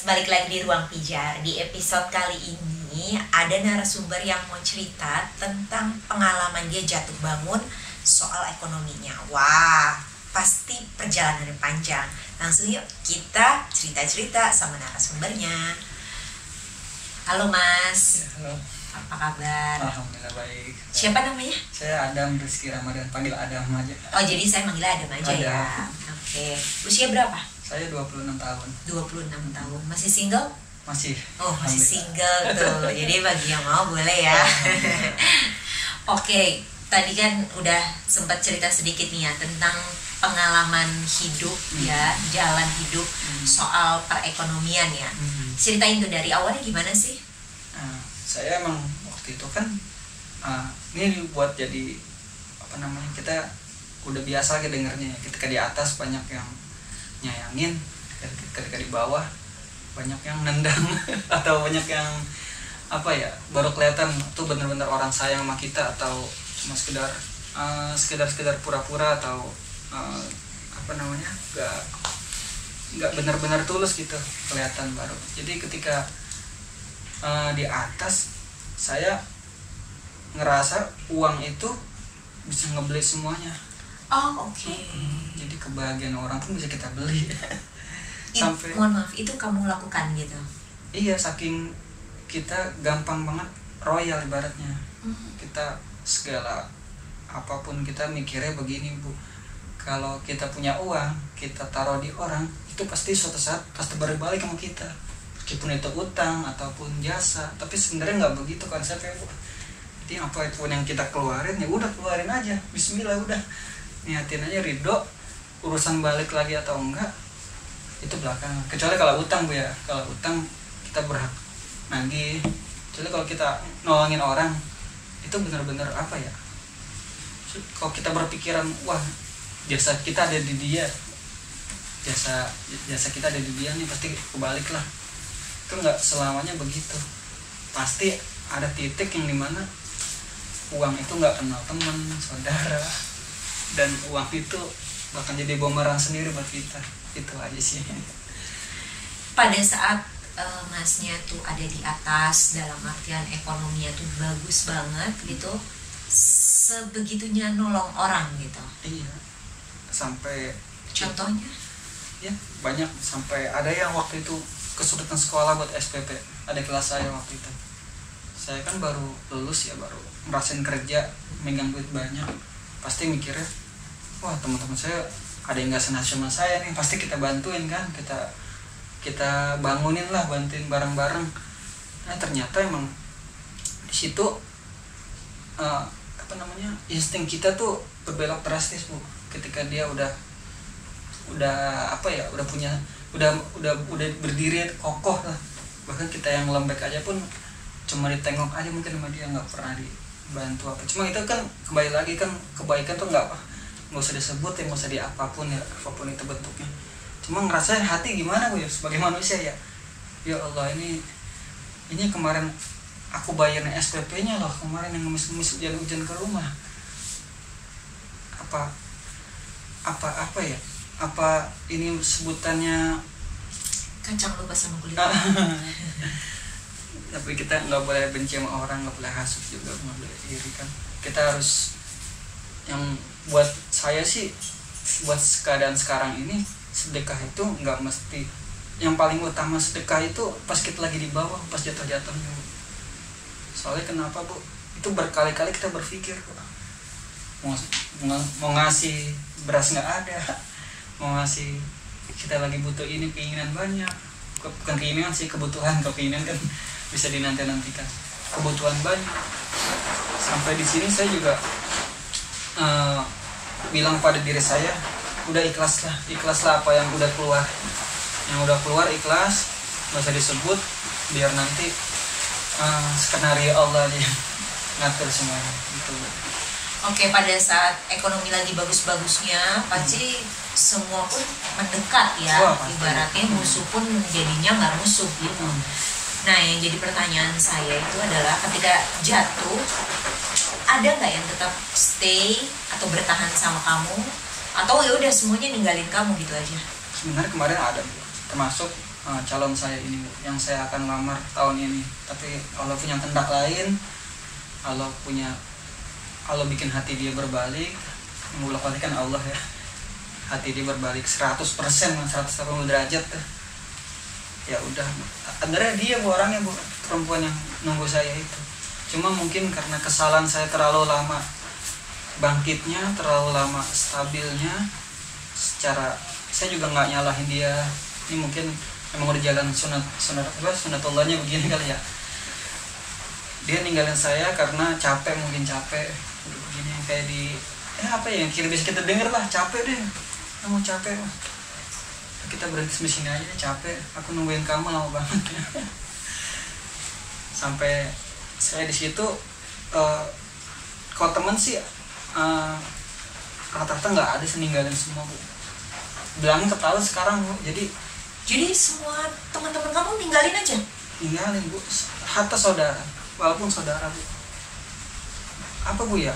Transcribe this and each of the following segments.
balik lagi di Ruang Pijar. Di episode kali ini ada narasumber yang mau cerita tentang pengalaman dia jatuh bangun soal ekonominya. Wah, pasti perjalanan yang panjang. Langsung yuk kita cerita-cerita sama narasumbernya. Halo Mas. Ya, halo. Apa kabar? Alhamdulillah baik. Siapa namanya? Saya Adam Rizky Ramadan, panggil Adam aja. Oh, jadi saya manggil Adam aja Adam. ya. Oke. Usia berapa? Saya 26 tahun. 26 tahun. Masih single? Masih. Oh, masih Alhamdulillah. single tuh. Jadi bagi yang mau boleh ya. Oke, tadi kan udah sempat cerita sedikit nih ya tentang pengalaman hidup ya, jalan hidup soal perekonomian ya. Ceritain tuh dari awalnya gimana sih? Nah, saya emang waktu itu kan ini buat jadi apa namanya, kita udah biasa dengernya, ketika di atas banyak yang nyayangin, ketika di bawah banyak yang nendang atau banyak yang apa ya, baru kelihatan tuh bener-bener orang sayang sama kita atau cuma sekedar pura-pura atau apa namanya, nggak benar-benar tulus gitu, kelihatan baru. Jadi ketika di atas saya ngerasa uang itu bisa ngebeli semuanya. Oh, oke. Jadi kebahagiaan orang pun bisa kita beli. Sampai Mohon maaf, itu kamu lakukan gitu? iya, saking kita gampang banget royal ibaratnya. Kita segala apapun kita mikirnya begini, Bu. Kalau kita punya uang, kita taruh di orang, itu pasti suatu saat pasti berbalik sama kita. Meskipun itu utang ataupun jasa, tapi sebenarnya nggak begitu konsepnya, Bu. Jadi apapun yang kita keluarin, ya udah keluarin aja. Bismillah, udah. Niatin aja, ridho. Urusan balik lagi atau enggak, itu belakangan. Kecuali kalau utang, Bu ya. Kalau utang kita berhak nagih. Kecuali kalau kita nolongin orang, itu benar-benar apa ya? Kalau kita berpikiran, wah, jasa kita ada di dia, jasa kita ada di dia nih, pasti kebalik lah. Itu nggak selamanya begitu. Pasti ada titik yang dimana uang itu nggak kenal teman, saudara, dan uang itu bahkan jadi bumerang sendiri buat kita. Itu aja sih. Pada saat masnya tuh ada di atas, dalam artian ekonominya tuh bagus banget gitu, sebegitunya nolong orang gitu. Iya. Sampai Contohnya? ya banyak, sampai ada yang waktu itu kesulitan sekolah buat SPP. Ada kelas saya waktu itu. Saya kan baru lulus ya, baru ngerasain kerja, megang duit banyak. Pasti mikirnya, wah, teman-teman saya ada yang nggak senasib sama saya nih, pasti kita bantuin kan, kita bangunin lah, bantuin bareng-bareng. Nah ternyata emang di situ apa namanya, insting kita tuh berbelok drastis, Bu. Ketika dia udah apa ya, udah berdiri kokoh lah. Bahkan kita yang lembek aja pun cuma ditengok aja mungkin sama dia, nggak pernah dibantu apa. Cuma itu kan kembali lagi kan, kebaikan tuh nggak usah disebut ya, nggak usah di apapun ya, apapun itu bentuknya. Cuma ngerasa hati gimana, Bu ya, sebagai manusia ya. Ya Allah, ini kemarin aku bayarin SPP-nya loh, kemarin yang ngemis-ngemis hujan ke rumah. Apa ya? Apa ini sebutannya Kacang lupa sama kulit. Tapi kita nggak boleh benci sama orang, nggak boleh hasut juga, nggak boleh iri kan. Kita harus, yang buat saya sih, buat keadaan sekarang ini, sedekah itu nggak mesti. Yang paling utama sedekah itu pas kita lagi di bawah, pas jatuh-jatuhnya. Soalnya kenapa, Bu? Itu berkali-kali kita berpikir, mau ngasih beras nggak ada, mau ngasih, kita lagi butuh ini, keinginan banyak. Bukan keinginan sih, kebutuhan. Kalau keinginan kan bisa dinanti-nantikan. Kebutuhan banyak. Sampai di sini saya juga bilang pada diri saya, udah ikhlaslah apa yang udah keluar. Yang udah keluar ikhlas, nggak usah disebut, biar nanti skenario Allah aja yang ngatur semuanya. Gitu. Oke, pada saat ekonomi lagi bagus-bagusnya, pasti semua pun mendekat ya. Wah, pasti. Ibaratnya musuh pun jadinya nggak musuh gitu. Nah, yang jadi pertanyaan saya itu adalah ketika jatuh, ada nggak yang tetap stay atau bertahan sama kamu, atau ya udah semuanya ninggalin kamu gitu aja? Sebenarnya kemarin ada, termasuk calon saya ini Bu, yang saya akan lamar tahun ini. Tapi Allah punya kehendak lain, Allah bikin hati dia berbalik. Mengulak-balik kan Allah ya, hati dia berbalik 100%, 180 derajat tuh. Ya udah, akhirnya dia Bu orangnya Bu, perempuan yang nunggu saya itu. Cuma mungkin karena kesalahan saya terlalu lama bangkitnya, terlalu lama stabilnya. Secara saya juga nggak nyalahin dia, ini mungkin emang udah jalan sunatullahnya begini kali ya. Dia ninggalin saya karena capek, mungkin capek udah begini kayak di apa ya yang kira bisa kita denger lah, capek deh, kamu capek mah, kita berhenti di sini aja deh, capek, aku nungguin kamu lama banget. Sampai saya di situ kalau temen sih rata-rata nggak ada sih, ninggalin semua Bu. Bilangin ketahuan sekarang Bu. Jadi semua teman-teman kamu tinggalin aja? Tinggalin Bu, hatta saudara, walaupun saudara Bu. Apa Bu ya?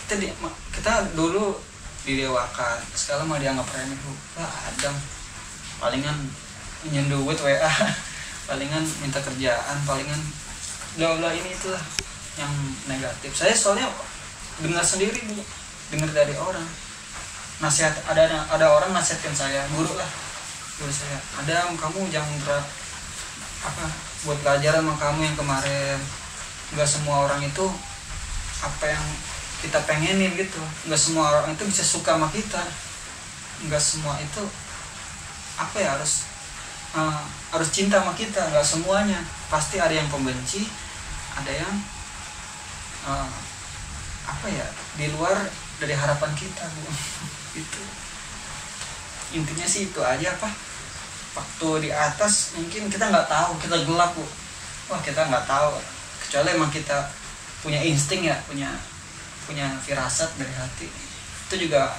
Kita dulu didewakan, sekarang mah dianggap remeh Bu. Adam palingan nyen duit WA, palingan minta kerjaan, palingan bla ini itulah yang negatif. Saya soalnya dengar sendiri Bu, dengar dari orang. Nasihat ada orang nasihatin saya, guru saya, Adam kamu jangan berat buat pelajaran sama kamu yang kemarin. Nggak semua orang itu apa yang kita pengenin gitu, nggak semua orang itu bisa suka sama kita, nggak semua itu harus cinta sama kita, nggak semuanya. Pasti ada yang pembenci, ada yang di luar dari harapan kita Bu. Itu intinya sih itu aja. Waktu di atas mungkin kita nggak tahu, kita gelap Bu. Kita nggak tahu, kecuali emang kita punya insting ya, punya firasat dari hati. Itu juga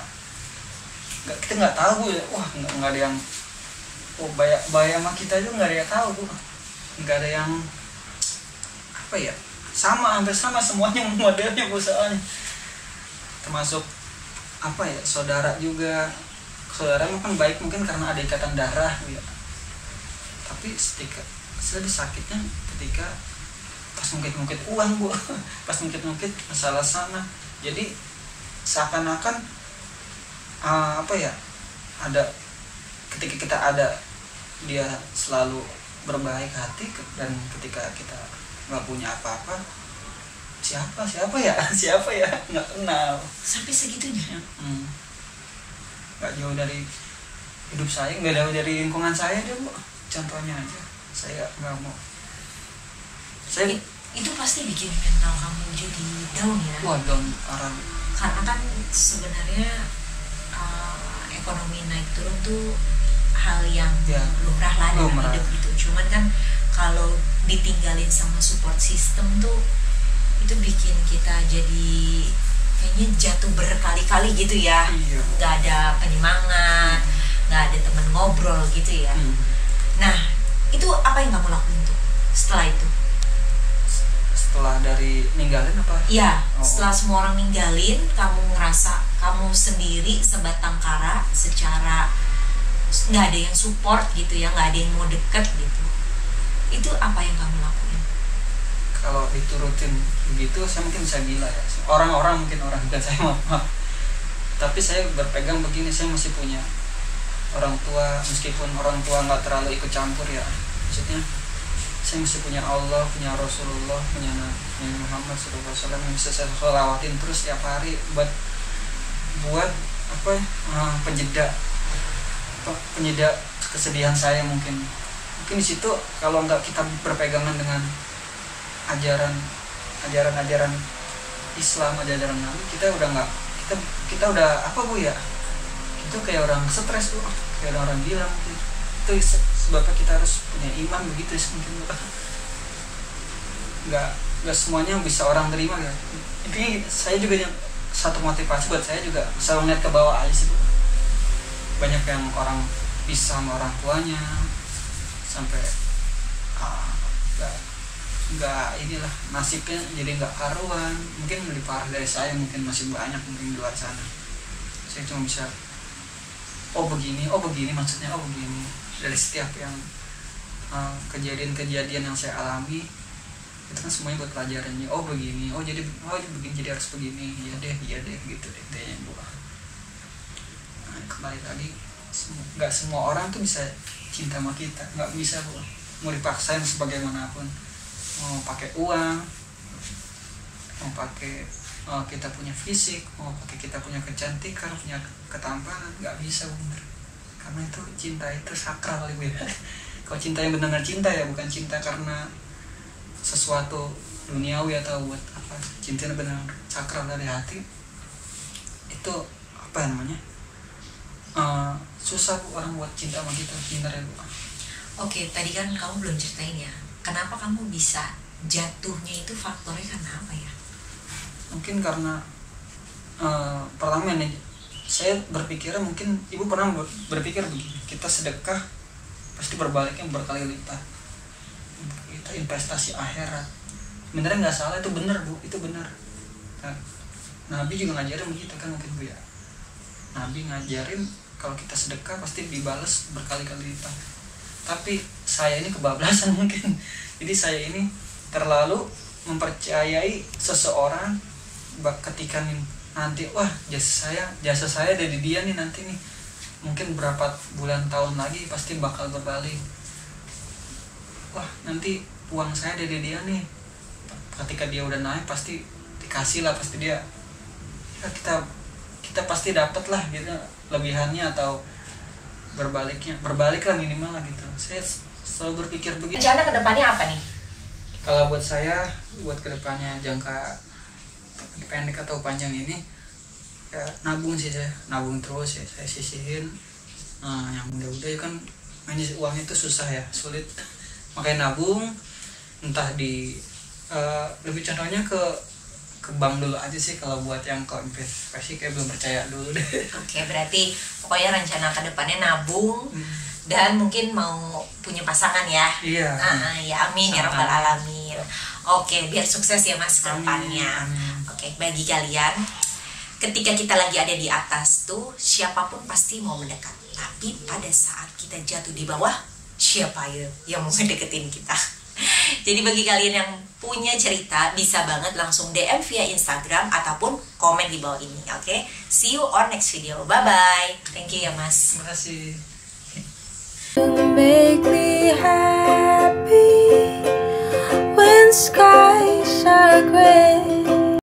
kita nggak tahu Bu ya. Nggak ada yang bahaya sama kita itu, nggak ada yang tahu Bu. Nggak ada yang hampir sama semuanya modelnya Bu, soalnya termasuk saudara juga. Saudara kan baik mungkin karena ada ikatan darah ya, tapi lebih sakitnya ketika pas ngungkit uang Bu, pas ngungkit masalah sana. Jadi seakan-akan ada ketika kita ada, dia selalu berbaik hati, dan ketika kita nggak punya apa-apa, siapa ya nggak kenal. Sampai segitunya. Nggak jauh dari hidup saya, nggak jauh dari lingkungan saya deh Bu. Contohnya aja, saya nggak mau. Itu pasti bikin mental kamu jadi down ya? Down parah. Karena kan sebenarnya ekonomi naik turun tuh hal yang lumrah lah dalam hidup gitu. Cuman kan kalau ditinggalin sama support system tuh, itu bikin kita jadi kayaknya jatuh berkali-kali gitu ya. Nggak ada penyemangat, nggak ada teman ngobrol gitu ya. Nah, itu apa yang kamu lakuin tuh setelah itu? Setelah dari ninggalin apa? Iya, setelah semua orang ninggalin, kamu ngerasa kamu sendiri sebatang kara, secara nggak ada yang support gitu ya, nggak ada yang mau deket gitu. Itu apa yang kamu lakuin? Kalau itu rutin begitu, saya mungkin bisa gila ya. Orang-orang mungkin bukan saya, maaf. Tapi saya berpegang begini, saya masih punya orang tua, meskipun orang tua nggak terlalu ikut campur ya. Maksudnya saya masih punya Allah, punya Rasulullah, punya Nabi Muhammad SAW yang bisa saya sholawatin terus tiap hari buat penyeda kesedihan saya. Mungkin di situ kalau nggak kita berpegangan dengan ajaran Islam, ajaran Nabi, kita udah apa Bu ya, itu kayak orang stres tuh, kayak orang bilang itu sebabnya kita harus punya iman begitu mungkin Bu. Nggak semuanya bisa orang terima ya. Intinya saya juga satu motivasi buat saya juga selalu ngeliat ke bawah aja sih Bu. Banyak yang orang pisah sama orang tuanya sampai nggak inilah nasibnya jadi nggak karuan. Mungkin lebih parah dari saya, mungkin masih banyak mungkin di luar sana. Saya cuma bisa begini maksudnya, begini dari setiap yang kejadian-kejadian yang saya alami itu kan semuanya buat pelajarannya. Oh begini, oh begini, jadi harus begini. Iya deh gitu deh intinya Bu. Nah, kembali lagi, nggak semua orang tuh bisa cinta sama kita, nggak bisa Bu, mau dipaksain sebagaimanapun, mau pakai uang, mau pakai kita punya fisik, mau pakai kita punya kecantikan, punya ketampanan, nggak bisa bener. Karena itu cinta itu sakral Bu ya. Kalau cinta yang benar-benar cinta ya, bukan cinta karena sesuatu duniawi atau buat apa, cinta yang benar sakral dari hati, itu apa namanya, susah Bu orang buat cinta sama kita, bener ya Bu. Oke, tadi kan kamu belum ceritain ya, kenapa kamu bisa jatuhnya itu faktornya karena apa ya? Mungkin karena pertama nih, saya berpikirnya mungkin ibu pernah berpikir begini, kita sedekah pasti berbaliknya berkali lipat, kita investasi akhirat. Benernya nggak salah, itu bener Bu, itu bener. Nah, Nabi juga ngajarin begitu kan mungkin Bu ya. Nabi ngajarin kalau kita sedekah pasti dibalas berkali-kali lipat. Tapi saya ini kebablasan mungkin, jadi saya ini terlalu mempercayai seseorang ketika nanti wah jasa saya dari dia nih, nanti nih mungkin berapa bulan tahun lagi pasti bakal berbalik. Wah nanti uang saya dari dia nih, ketika dia udah naik pasti dikasih lah, pasti dia ya, kita pasti dapat lah gitu lebihannya atau berbalik lah minimal lah gitu. Saya selalu berpikir begitu. Rencana kedepannya apa nih? Kalau buat saya, buat kedepannya jangka pendek atau panjang ini ya nabung sih, saya nabung terus ya, saya sisihin. Nah yang udah kan manage uang itu susah ya, sulit, makanya nabung, entah di lebih contohnya ke bank dulu aja sih kalau buat yang ke investasi kayak belum percaya dulu deh. Oke, berarti pokoknya rencana kedepannya nabung dan mungkin mau punya pasangan ya. Iya. Ya amin ya rabbal alamin. Oke, biar sukses ya Mas kedepannya. Oke, bagi kalian, ketika kita lagi ada di atas tuh siapapun pasti mau mendekat, tapi pada saat kita jatuh di bawah, siapa ya yang mau mendeketin kita? Jadi bagi kalian yang punya cerita bisa banget langsung DM via Instagram ataupun komen di bawah ini. Oke, see you on next video. Bye bye. Thank you ya Mas. Terima kasih. Make me happy.